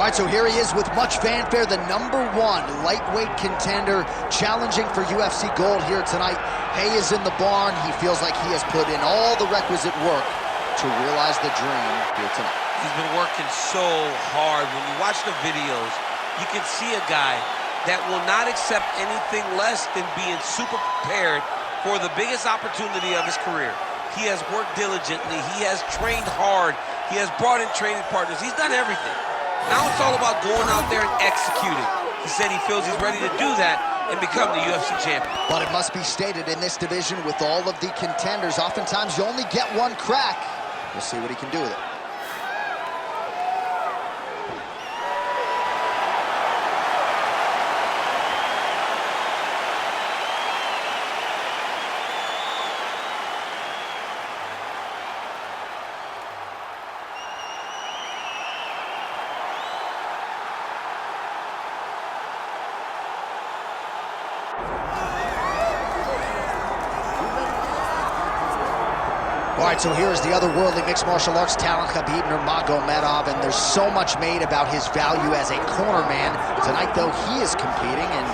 All right, so here he is with much fanfare, the #1 lightweight contender challenging for UFC gold here tonight. Hay is in the barn. He feels like he has put in all the requisite work to realize the dream here tonight. He's been working so hard. When you watch the videos, you can see a guy that will not accept anything less than being super prepared for the biggest opportunity of his career. He has worked diligently. He has trained hard. He has brought in training partners. He's done everything. Now it's all about going out there and executing. He said he feels he's ready to do that and become the UFC champion. But it must be stated, in this division with all of the contenders, oftentimes you only get one crack. We'll see what he can do with it. All right, so here is the otherworldly mixed martial arts talent, Khabib Nurmagomedov, and there's so much made about his value as a corner man. Tonight, though, he is competing and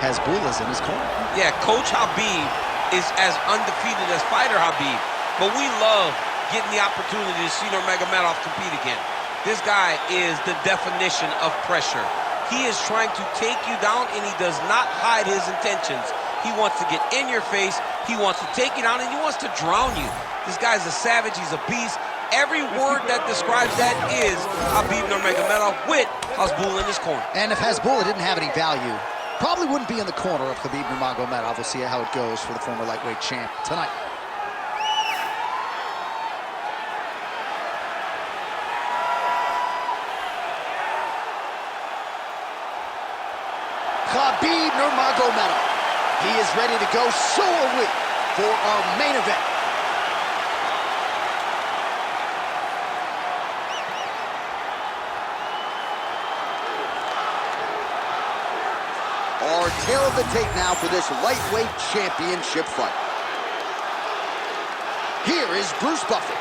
has Bullahs in his corner. Yeah, Coach Khabib is as undefeated as Fighter Khabib, but we love getting the opportunity to see Nurmagomedov compete again. This guy is the definition of pressure. He is trying to take you down, and he does not hide his intentions. He wants to get in your face, he wants to take you down, and he wants to drown you. This guy's a savage, he's a beast. Every word that describes that is Khabib Nurmagomedov with Hasbulla in his corner. And if Hasbulla didn't have any value, probably wouldn't be in the corner of Khabib Nurmagomedov. We'll see how it goes for the former lightweight champ tonight. Khabib Nurmagomedov. He is ready to go, so are we, for our main event. Our tail of the tape now for this lightweight championship fight. Here is Bruce Buffer.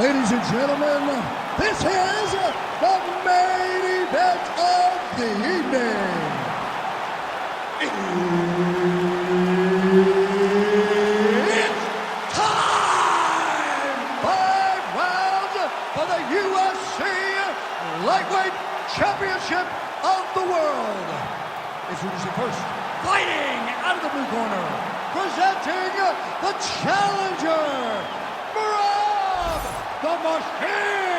Ladies and gentlemen, this is the main event of the evening. It's time! 5 rounds for the UFC Lightweight Championship of the world. Introducing first, fighting out of the blue corner, presenting the challenger, Merab Dvalishvili.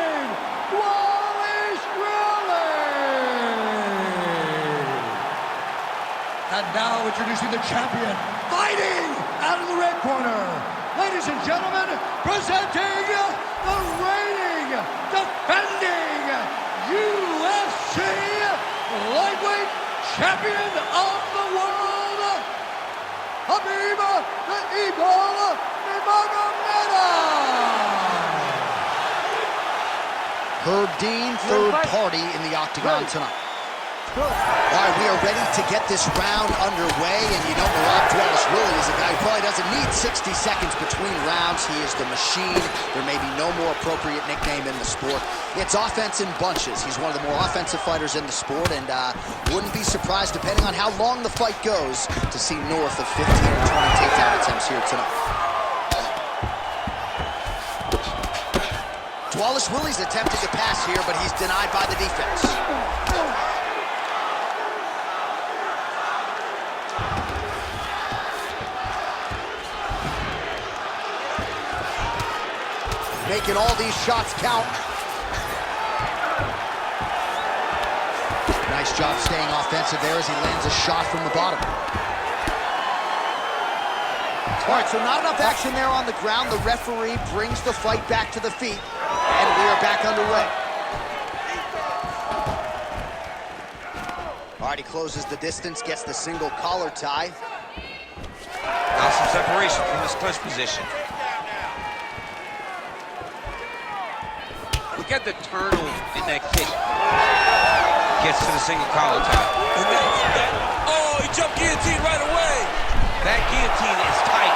And now introducing the champion, fighting out of the red corner. Ladies and gentlemen, presenting the reigning, defending UFC lightweight champion of the world, Khabib the Eagle Nurmagomedov. Herb Dean, third party in the octagon tonight. All right, we are ready to get this round underway, and you know Merab Dvalishvili is a guy who probably doesn't need 60 seconds between rounds. He is the machine. There may be no more appropriate nickname in the sport. It's offense in bunches. He's one of the more offensive fighters in the sport, and wouldn't be surprised, depending on how long the fight goes, to see north of 15 or 20 takedown attempts here tonight. Dvalishvili's attempted to pass here, but he's denied by the defense. Making all these shots count. Nice job staying offensive there as he lands a shot from the bottom. All right, so not enough action there on the ground. The referee brings the fight back to the feet, and we are back underway. All right, he closes the distance, gets the single collar tie. Now some separation from this clinch position. Look at the turtle in that kick. Gets to the single collar tie. Oh, he jumped guillotine right away. That guillotine is tight.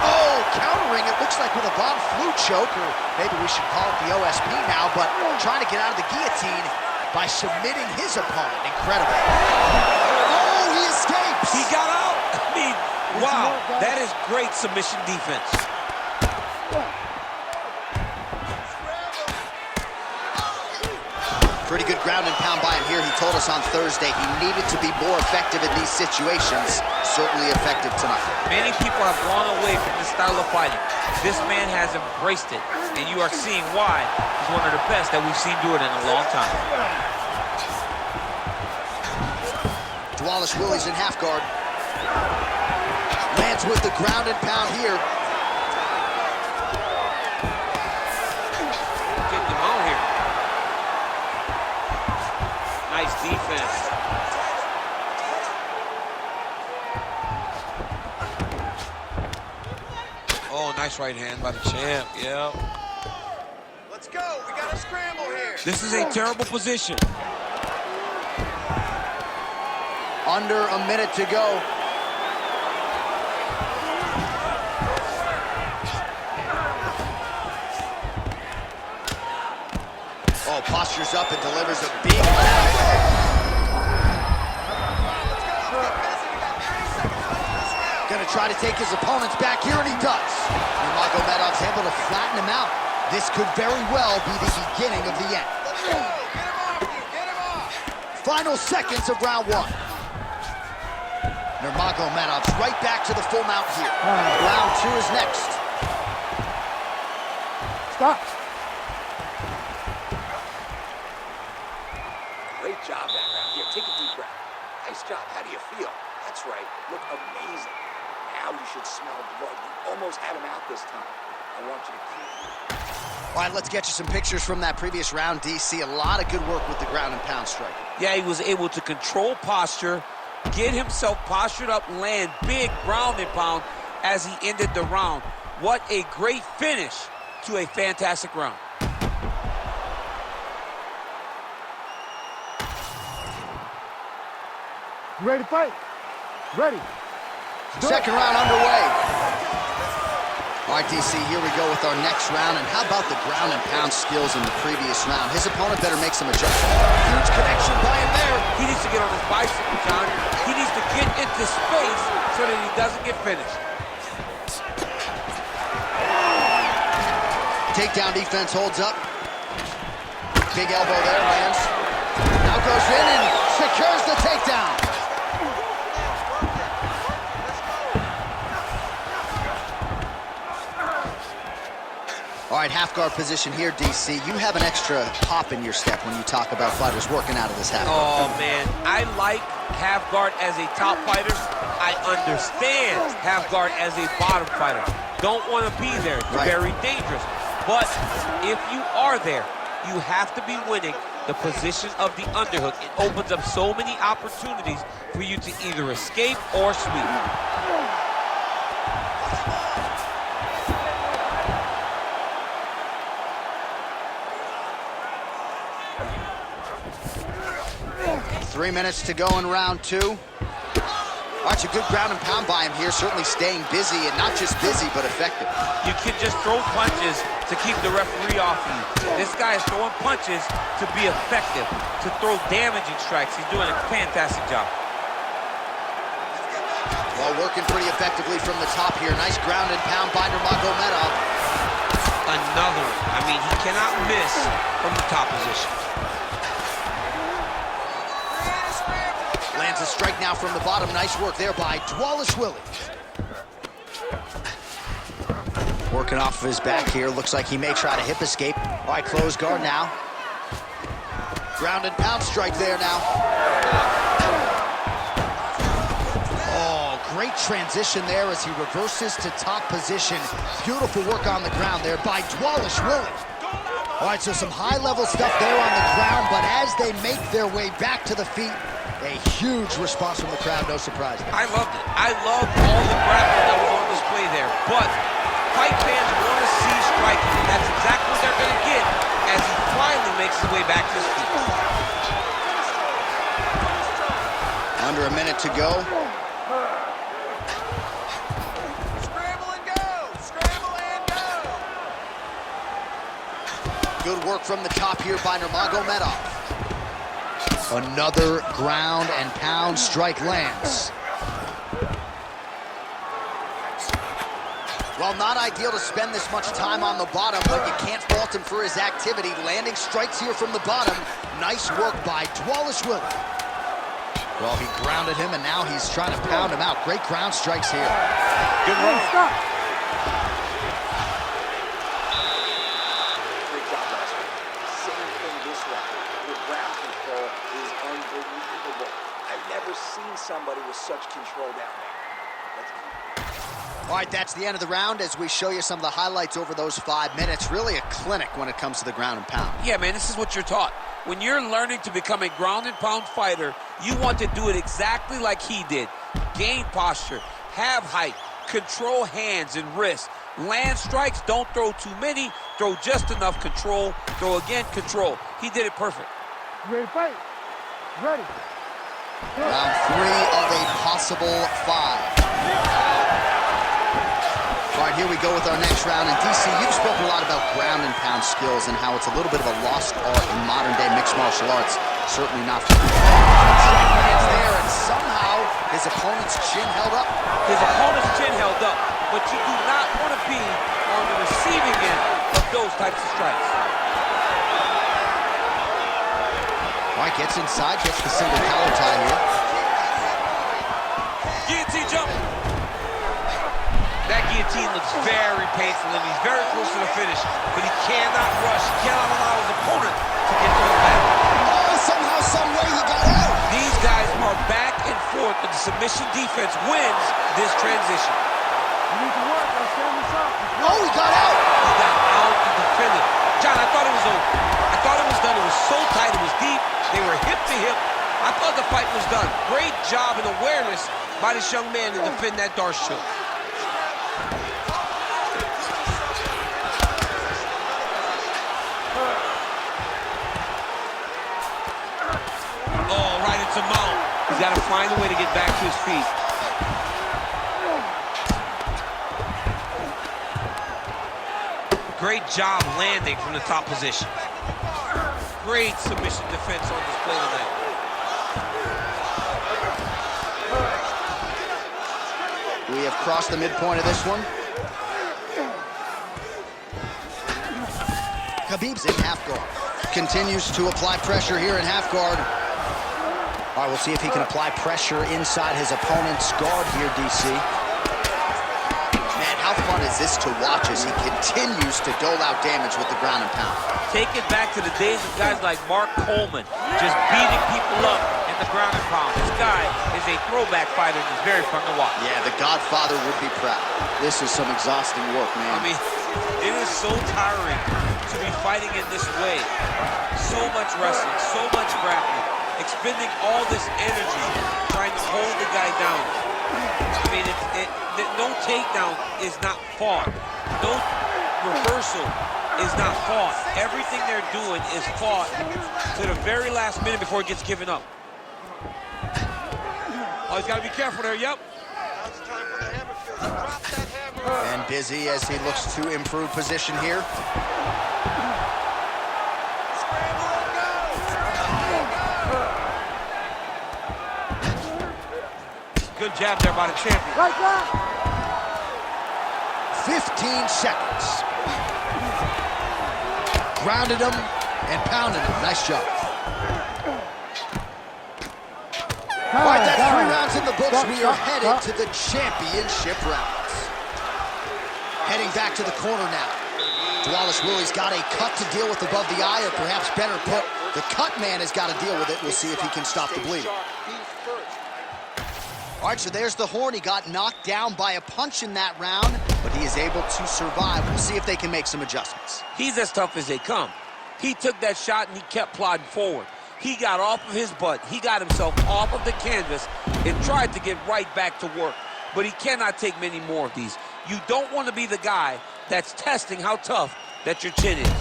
Oh, countering, it looks like with a Von Flue choke, or maybe we should call it the OSP now, but trying to get out of the guillotine by submitting his opponent. Incredible. Oh, he escapes! He got out! I mean, wow, that is great submission defense. Pretty good ground and pound by him here. He told us on Thursday he needed to be more effective in these situations. Certainly effective tonight. Many people have gone away from this style of fighting. This man has embraced it, and you are seeing why he's one of the best that we've seen do it in a long time. Dvalishvili's in half guard. Lands with the ground and pound here. Getting him out here. Nice defense. Oh, nice right hand by the champ. Yeah. Let's go. We got a scramble here. This is a terrible position. Under a minute to go. Oh, postures up and delivers a big Gonna try to take his opponents back here, and he does. Nurmagomedov's able to flatten him out. This could very well be the beginning of the end. Let's go. Get him off you. Get him off. Final seconds of round one. Nurmagomedov's right back to the full mount here. Round two is next. Stop. Great job that round. Here, take a deep breath. Nice job. How do you feel? That's right. Look amazing. Now you should smell blood. You almost had him out this time. I want you to keep. All right, let's get you some pictures from that previous round, DC. A lot of good work with the ground and pound strike. Yeah, he was able to control posture, get himself postured up, land big ground and pound as he ended the round. What a great finish to a fantastic round. You ready to fight? Ready. Second round underway. All right, DC, here we go with our next round. And how about the ground and pound skills in the previous round? His opponent better make some adjustments. Huge connection by him there. He needs to get on his bicycle, John. He needs to get into space so that he doesn't get finished. Takedown defense holds up. Big elbow there, lands. Now goes in and secures the takedown. All right, half guard position here, DC. You have an extra hop in your step when you talk about fighters working out of this half guard. Oh, man. I like half guard as a top fighter. I understand half guard as a bottom fighter. Don't want to be there. It's very dangerous. But if you are there, you have to be winning the position of the underhook. It opens up so many opportunities for you to either escape or sweep. Three minutes to go in round two. All right, a good ground and pound by him here, certainly staying busy, and not just busy, but effective. You can just throw punches to keep the referee off you. This guy is throwing punches to be effective, to throw damaging strikes. He's doing a fantastic job. Well, working pretty effectively from the top here. Nice ground and pound by Nurmagomedov. Another one. I mean, he cannot miss from the top position. Lands a strike now from the bottom. Nice work there by Dvalishvili. Working off of his back here. Looks like he may try to hip escape. All right, close guard now. Ground and pound strike there now. Oh, great transition there as he reverses to top position. Beautiful work on the ground there by Dvalishvili. All right, so some high-level stuff there on the ground, but as they make their way back to the feet, a huge response from the crowd, no surprise. I loved it. I loved all the grappling that was on display there. But fight fans want to see striking, and that's exactly what they're going to get as he finally makes his way back to his feet. Under a minute to go. Scramble and go. Scramble. Good work from the top here by Nurmagomedov. Another ground and pound strike lands. Well, not ideal to spend this much time on the bottom, but you can't fault him for his activity. Landing strikes here from the bottom. Nice work by Dvalishvili. Well, he grounded him, and now he's trying to pound him out. Great ground strikes here. Good run. Stop. Great job last week. Same thing this round. Your ground control is unbelievable. I've never seen somebody with such control down there. Let's keep. All right, that's the end of the round as we show you some of the highlights over those 5 minutes. Really a clinic when it comes to the ground and pound. Yeah, man, this is what you're taught. When you're learning to become a ground and pound fighter, you want to do it exactly like he did. Gain posture, have height, control hands and wrists. Land strikes, don't throw too many, throw just enough, control, throw again, control. He did it perfect. You ready to fight? Ready. Round 3 of a possible 5. All right, here we go with our next round. And DC, you've spoken a lot about ground and pound skills and how it's a little bit of a lost art in modern-day mixed martial arts. Certainly not for hands there, and somehow his opponent's chin held up. His opponent's chin held up, but you do not want to be on the receiving end of those types of strikes. All right, gets inside, gets the single collar tie here. Guillotine jump. That guillotine looks very painful, and he's very close to the finish, but he cannot rush. He cannot allow his opponent to get to the back. Oh, somehow, some way he got out. These guys are back and forth, but the submission defense wins this transition. You need to work. Now stand this up. Oh, he got out. He got out and defended. John, I thought it was over. I thought it was done. It was so tight. It was deep. They were hip to hip. I thought the fight was done. Great job and awareness by this young man to defend that Darce choke. Oh, right into mount. He's got to find a way to get back to his feet. Great job landing from the top position. Great submission defense on display tonight. We have crossed the midpoint of this one. Khabib's in half guard. Continues to apply pressure here in half guard. All right, we'll see if he can apply pressure inside his opponent's guard here, DC. Man, how fun is this to watch as he continues to dole out damage with the ground and pound? Take it back to the days of guys like Mark Coleman, just beating people up in the ground and pound. This guy is a throwback fighter and is very fun to watch. Yeah, the Godfather would be proud. This is some exhausting work, man. I mean, it is so tiring to be fighting in this way. So much wrestling, so much grappling, expending all this energy trying to hold the guy down. I mean, no takedown is not fought. No reversal is not fought. Everything they're doing is fought to the very last minute before it gets given up. Oh, he's got to be careful there, yep. And busy as he looks to improve position here. Good jab there by the champion. Right back. 15 seconds. Grounded him and pounded him. Nice job. All right, that's 3 rounds in the books. We are headed to the championship rounds. Heading back to the corner now. Dvalishvili's got a cut to deal with above the eye, or perhaps better put, the cut man has got to deal with it. We'll see if he can stop the bleeding. All right, so there's the horn. He got knocked down by a punch in that round, but he is able to survive. We'll see if they can make some adjustments. He's as tough as they come. He took that shot and he kept plodding forward. He got off of his butt. He got himself off of the canvas and tried to get right back to work. But he cannot take many more of these. You don't want to be the guy that's testing how tough that your chin is.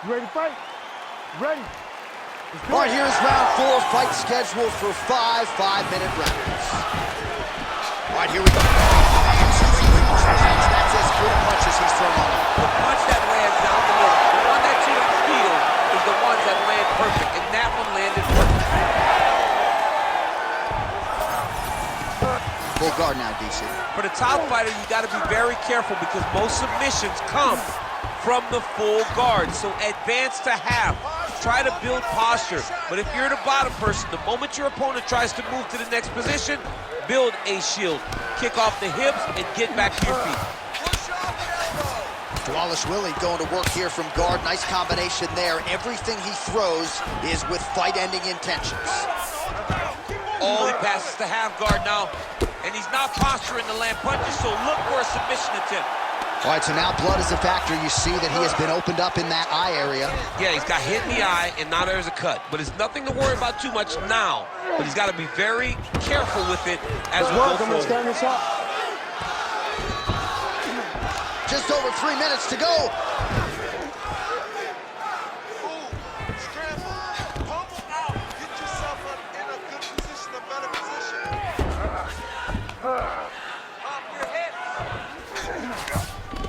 You ready to fight? Ready. All right, here's round 4, fight scheduled for 5 5-minute rounds. All right, here we go. And straight punch. That's as good a punch as he's thrown all night. The punch that lands down the middle, the one that you don't feel, is the ones that land perfect, and that one landed perfect. Full guard now, DC. For the top fighter, you got to be very careful because most submissions come from the full guard. So advance to half. Try to build posture. But if you're the bottom person, the moment your opponent tries to move to the next position, build a shield. Kick off the hips and get back to your feet. Dvalishvili going to work here from guard. Nice combination there. Everything he throws is with fight-ending intentions. Oh, he passes to half guard now. And he's not posturing to land punches, so look for a submission attempt. All right, so now blood is a factor. You see that he has been opened up in that eye area. Yeah, he's got hit in the eye, and now there's a cut. But it's nothing to worry about too much now. But he's got to be very careful with it as we go forward. Just over 3 minutes to go.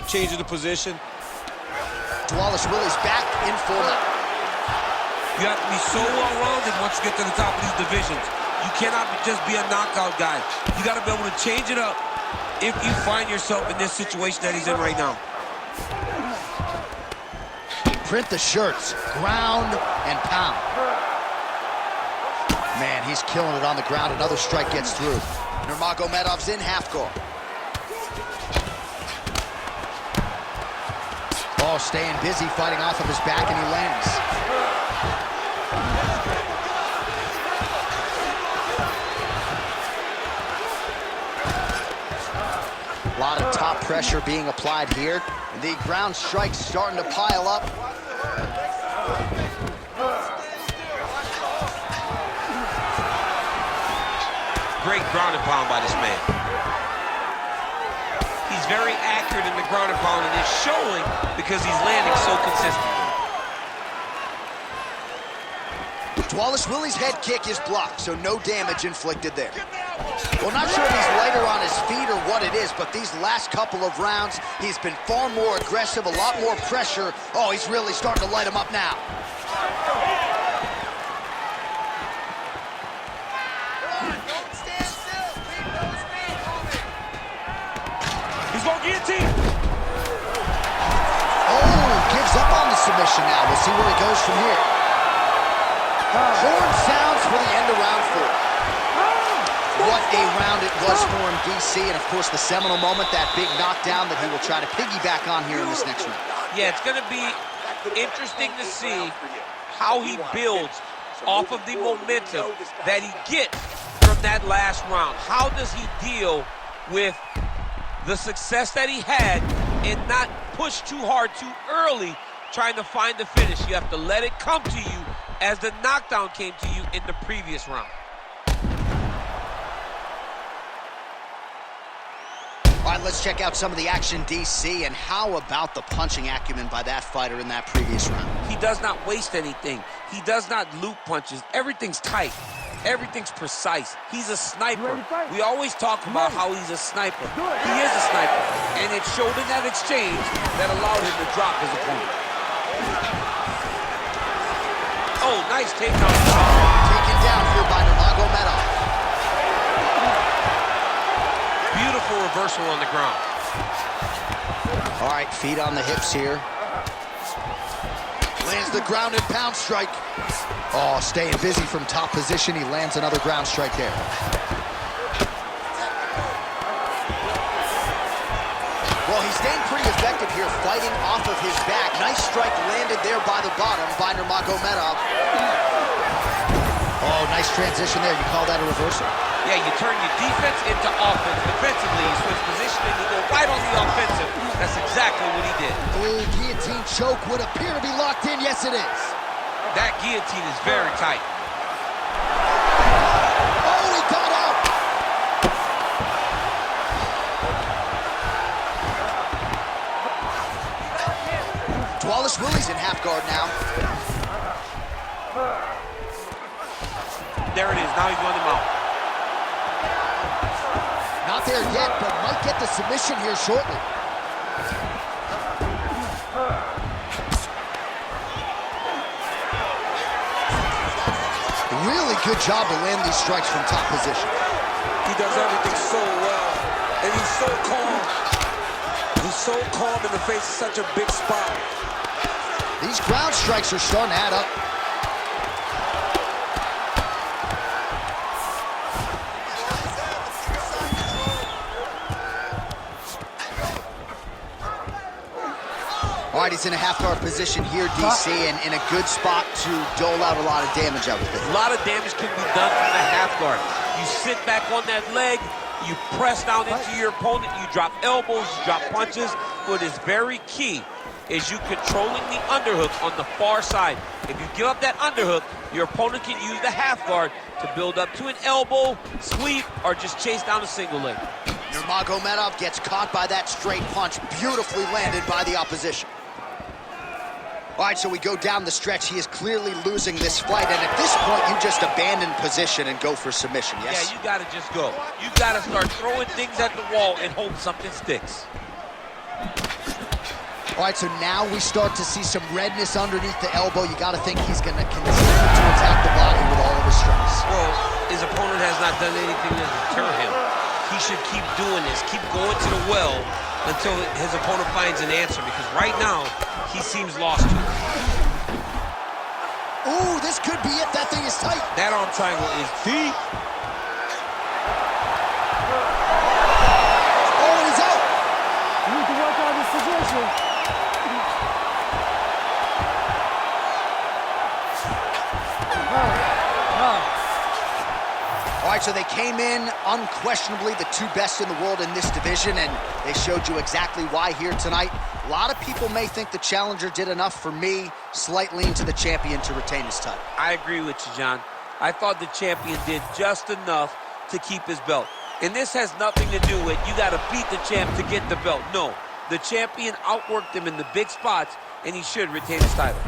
Changing the position. Dvalishvili's back in full now. You have to be so well-rounded once you get to the top of these divisions. You cannot just be a knockout guy. You got to be able to change it up if you find yourself in this situation that he's in right now. Print the shirts, ground and pound. Man, he's killing it on the ground. Another strike gets through. Nurmagomedov's in half guard. Oh, staying busy, fighting off of his back, and he lands. A lot of top pressure being applied here. The ground strikes starting to pile up. Great ground and pound by this man. He's very accurate in the ground and pound, and it's showing because he's landing so consistently. Dvalishvili's head kick is blocked, so no damage inflicted there. Well, not sure if he's lighter on his feet or what it is, but these last couple of rounds, he's been far more aggressive, a lot more pressure. Oh, he's really starting to light him up now. He's going guillotine. Oh, gives up on the submission now. We'll see where he goes from here. Horn sounds for the end of round 4. What a round it was for him, DC, and of course the seminal moment, that big knockdown that he will try to piggyback on here in this next round. Yeah, it's going to be interesting to see how he builds off of the momentum that he gets from that last round. How does he deal with the success that he had and not push too hard too early trying to find the finish? You have to let it come to you as the knockdown came to you in the previous round. All right, let's check out some of the action, DC, and how about the punching acumen by that fighter in that previous round? He does not waste anything. He does not loop punches. Everything's tight. Everything's precise. He's a sniper. We always talk about how he's a sniper. He is a sniper, and it showed in that exchange that allowed him to drop his opponent. Oh, nice takedown. Taken down here by Nurmagomedov. Beautiful reversal on the ground. All right, feet on the hips here. Lands the ground and pound strike. Oh, staying busy from top position. He lands another ground strike there. Well, he's staying pretty effective here, fighting off of his back. Nice strike landed there by the bottom by Nurmagomedov. Oh, nice transition there. You call that a reversal? Yeah, you turn your defense into offense. Defensively, you switch position and you go right on the offensive. That's exactly what he did. Oh, guillotine choke would appear to be locked in. Yes, it is. That guillotine is very tight. Oh, he got out. Dvalishvili's in half guard now. There it is. Now he's going to mount. Not not there yet, but might get the submission here shortly. Really good job to land these strikes from top position. He does everything so well, and he's so calm. He's so calm in the face of such a big spot. These ground strikes are starting to add up. All right, he's in a half-guard position here, DC, and in a good spot to dole out a lot of damage, I would think. A lot of damage can be done from the half guard. You sit back on that leg, you press down into your opponent, you drop elbows, you drop punches. What is very key is you controlling the underhook on the far side. If you give up that underhook, your opponent can use the half guard to build up to an elbow, sweep, or just chase down a single leg. Nurmagomedov gets caught by that straight punch, beautifully landed by the opposition. All right, so we go down the stretch. He is clearly losing this fight, and at this point, you just abandon position and go for submission, yes? Yeah, you gotta just go. You gotta start throwing things at the wall and hope something sticks. All right, so now we start to see some redness underneath the elbow. You gotta think he's gonna continue to attack the body with all of his strikes. Well, his opponent has not done anything to deter him. He should keep doing this, keep going to the well until his opponent finds an answer, because right now, he seems lost to it. Ooh, this could be it. That thing is tight. That arm triangle is deep. Oh, and he's out. You need to work on this position. All right, so they came in unquestionably the two best in the world in this division, and they showed you exactly why here tonight. A lot of people may think the challenger did enough. For me, slight lean to the champion to retain his title. I agree with you, John. I thought the champion did just enough to keep his belt. And this has nothing to do with you got to beat the champ to get the belt. No, the champion outworked him in the big spots, and he should retain his title.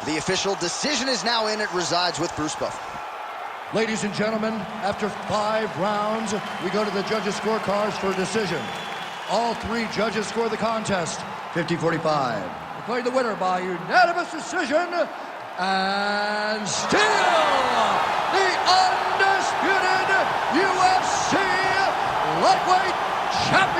The official decision is now in. It resides with Bruce Buffer. Ladies and gentlemen, after 5 rounds, we go to the judges' scorecards for a decision. All 3 judges score the contest 50-45. Declaring the winner by unanimous decision, and still the undisputed UFC lightweight champion.